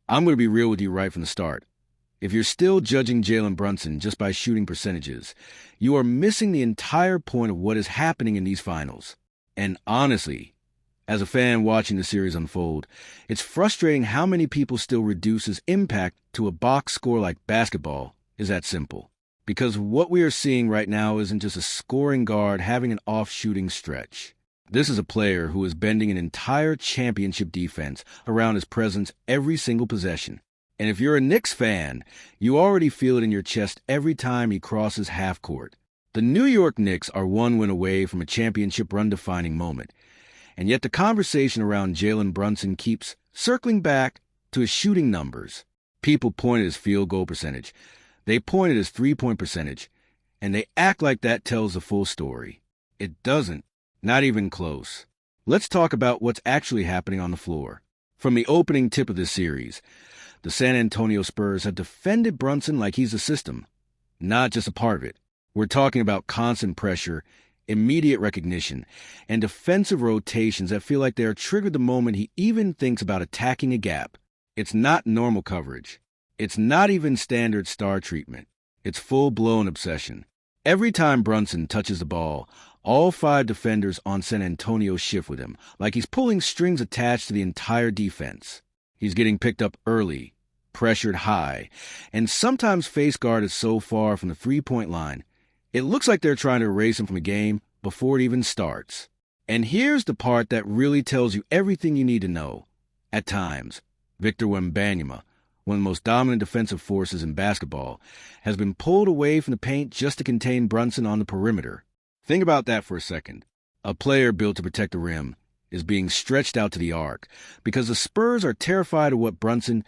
I'm going to be real with you right from the start. If you're still judging Jalen Brunson just by shooting percentages, you are missing the entire point of what is happening in these finals. And honestly, as a fan watching the series unfold, it's frustrating how many people still reduce his impact to a box score like basketball is that simple. Because what we are seeing right now isn't just a scoring guard having an off-shooting stretch. This is a player who is bending an entire championship defense around his presence every single possession. And if you're a Knicks fan, you already feel it in your chest every time he crosses half court. The New York Knicks are one win away from a championship run-defining moment. And yet the conversation around Jalen Brunson keeps circling back to his shooting numbers. People point at his field goal percentage. They point at his three-point percentage. And they act like that tells the full story. It doesn't. Not even close. Let's talk about what's actually happening on the floor. From the opening tip of this series, the San Antonio Spurs have defended Brunson like he's a system, not just a part of it. We're talking about constant pressure, immediate recognition, and defensive rotations that feel like they are triggered the moment he even thinks about attacking a gap. It's not normal coverage. It's not even standard star treatment. It's full-blown obsession. Every time Brunson touches the ball, all 5 defenders on San Antonio shift with him, like he's pulling strings attached to the entire defense. He's getting picked up early, pressured high, and sometimes face guarded so far from the three-point line, it looks like they're trying to erase him from a game before it even starts. And here's the part that really tells you everything you need to know. At times, Victor Wembanyama, one of the most dominant defensive forces in basketball, has been pulled away from the paint just to contain Brunson on the perimeter. Think about that for a second. A player built to protect the rim is being stretched out to the arc because the Spurs are terrified of what Brunson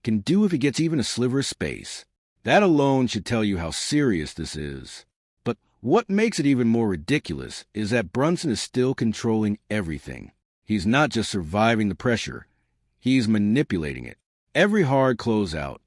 can do if he gets even a sliver of space. That alone should tell you how serious this is. But what makes it even more ridiculous is that Brunson is still controlling everything. He's not just surviving the pressure, he's manipulating it. Every hard closeout,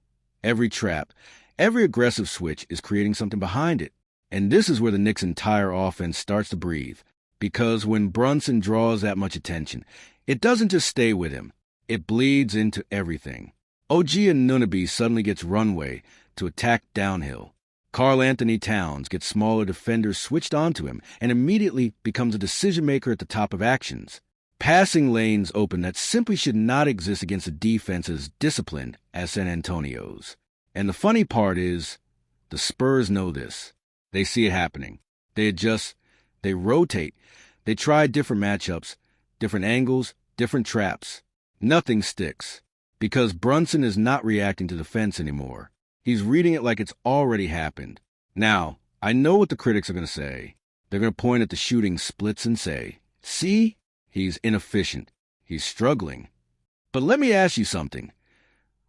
every trap, every aggressive switch is creating something behind it. And this is where the Knicks' entire offense starts to breathe. Because when Brunson draws that much attention, it doesn't just stay with him. It bleeds into everything. OG Anunoby suddenly gets runway to attack downhill. Karl Anthony Towns gets smaller defenders switched onto him and immediately becomes a decision-maker at the top of actions. Passing lanes open that simply should not exist against a defense as disciplined as San Antonio's. And the funny part is, the Spurs know this. They see it happening. They adjust. They rotate. They try different matchups, different angles, different traps. Nothing sticks. Because Brunson is not reacting to defense anymore. He's reading it like it's already happened. Now, I know what the critics are going to say. They're going to point at the shooting splits and say, see? He's inefficient. He's struggling. But let me ask you something.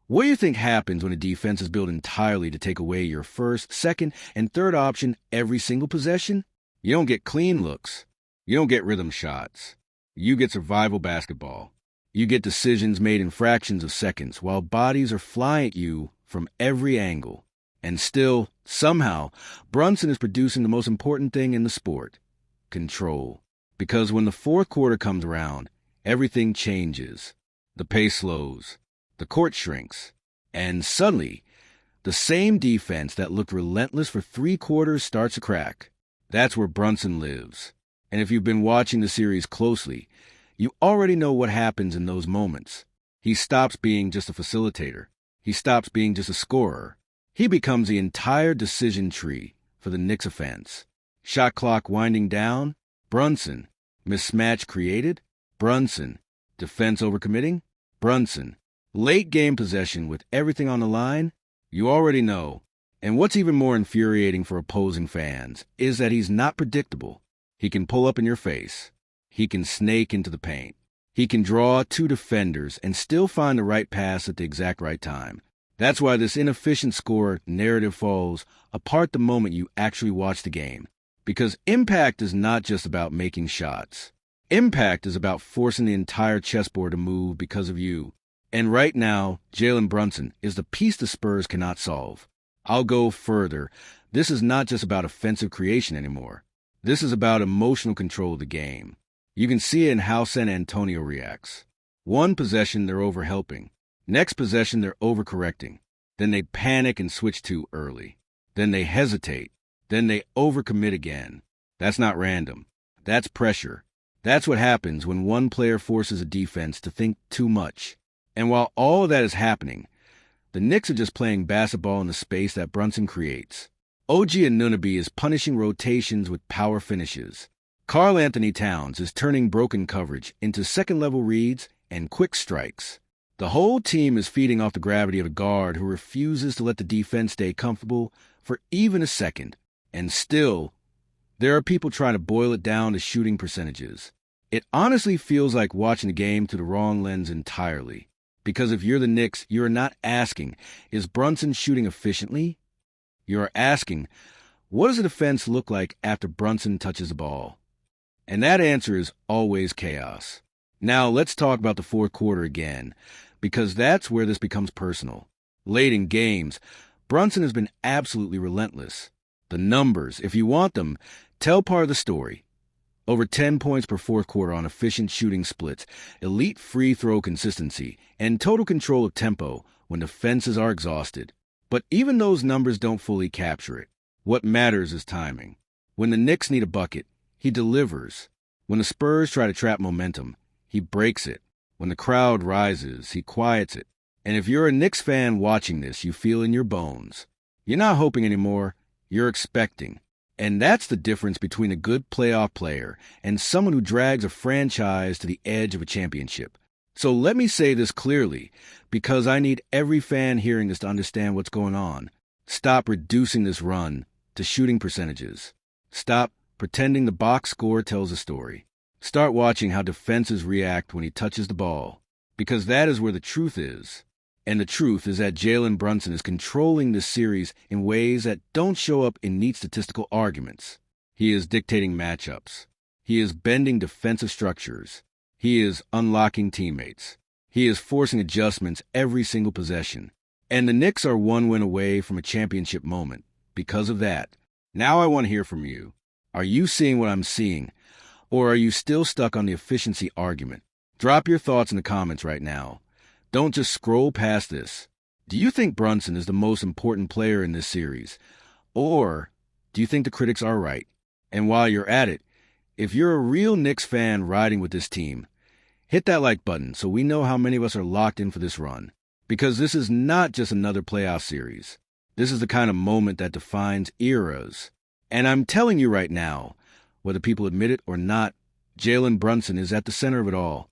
What do you think happens when a defense is built entirely to take away your first, second, and third option every single possession? You don't get clean looks. You don't get rhythm shots. You get survival basketball. You get decisions made in fractions of seconds while bodies are flying at you from every angle. And still, somehow, Brunson is producing the most important thing in the sport: control. Because when the fourth quarter comes around, everything changes. The pace slows. The court shrinks. And suddenly, the same defense that looked relentless for 3 quarters starts to crack. That's where Brunson lives. And if you've been watching the series closely, you already know what happens in those moments. He stops being just a facilitator. He stops being just a scorer. He becomes the entire decision tree for the Knicks offense. Shot clock winding down, Brunson. Mismatch created, Brunson. Defense overcommitting, Brunson. Late game possession with everything on the line, you already know. And what's even more infuriating for opposing fans is that he's not predictable. He can pull up in your face. He can snake into the paint. He can draw 2 defenders and still find the right pass at the exact right time. That's why this inefficient score narrative falls apart the moment you actually watch the game. Because impact is not just about making shots. Impact is about forcing the entire chessboard to move because of you. And right now, Jalen Brunson is the piece the Spurs cannot solve. I'll go further. This is not just about offensive creation anymore. This is about emotional control of the game. You can see it in how San Antonio reacts. One possession, they're overhelping. Next possession, they're overcorrecting. Then they panic and switch too early. Then they hesitate. Then they overcommit again. That's not random. That's pressure. That's what happens when one player forces a defense to think too much. And while all of that is happening, the Knicks are just playing basketball in the space that Brunson creates. OG Anunoby is punishing rotations with power finishes. Karl Anthony Towns is turning broken coverage into second-level reads and quick strikes. The whole team is feeding off the gravity of a guard who refuses to let the defense stay comfortable for even a second. And still, there are people trying to boil it down to shooting percentages. It honestly feels like watching the game through the wrong lens entirely. Because if you're the Knicks, you're not asking, is Brunson shooting efficiently? You're asking, what does the defense look like after Brunson touches the ball? And that answer is always chaos. Now let's talk about the fourth quarter again, because that's where this becomes personal. Late in games, Brunson has been absolutely relentless. The numbers, if you want them, tell part of the story. Over 10 points per fourth quarter on efficient shooting splits, elite free throw consistency, and total control of tempo when defenses are exhausted. But even those numbers don't fully capture it. What matters is timing. When the Knicks need a bucket, he delivers. When the Spurs try to trap momentum, he breaks it. When the crowd rises, he quiets it. And if you're a Knicks fan watching this, you feel in your bones. You're not hoping anymore, you're expecting. And that's the difference between a good playoff player and someone who drags a franchise to the edge of a championship. So let me say this clearly, because I need every fan hearing this to understand what's going on. Stop reducing this run to shooting percentages. Stop pretending the box score tells a story. Start watching how defenses react when he touches the ball, because that is where the truth is. And the truth is that Jalen Brunson is controlling this series in ways that don't show up in neat statistical arguments. He is dictating matchups. He is bending defensive structures. He is unlocking teammates. He is forcing adjustments every single possession. And the Knicks are one win away from a championship moment because of that. Now I want to hear from you. Are you seeing what I'm seeing? Or are you still stuck on the efficiency argument? Drop your thoughts in the comments right now. Don't just scroll past this. Do you think Brunson is the most important player in this series? Or do you think the critics are right? And while you're at it, if you're a real Knicks fan riding with this team, hit that like button so we know how many of us are locked in for this run. Because this is not just another playoff series. This is the kind of moment that defines eras. And I'm telling you right now, whether people admit it or not, Jalen Brunson is at the center of it all.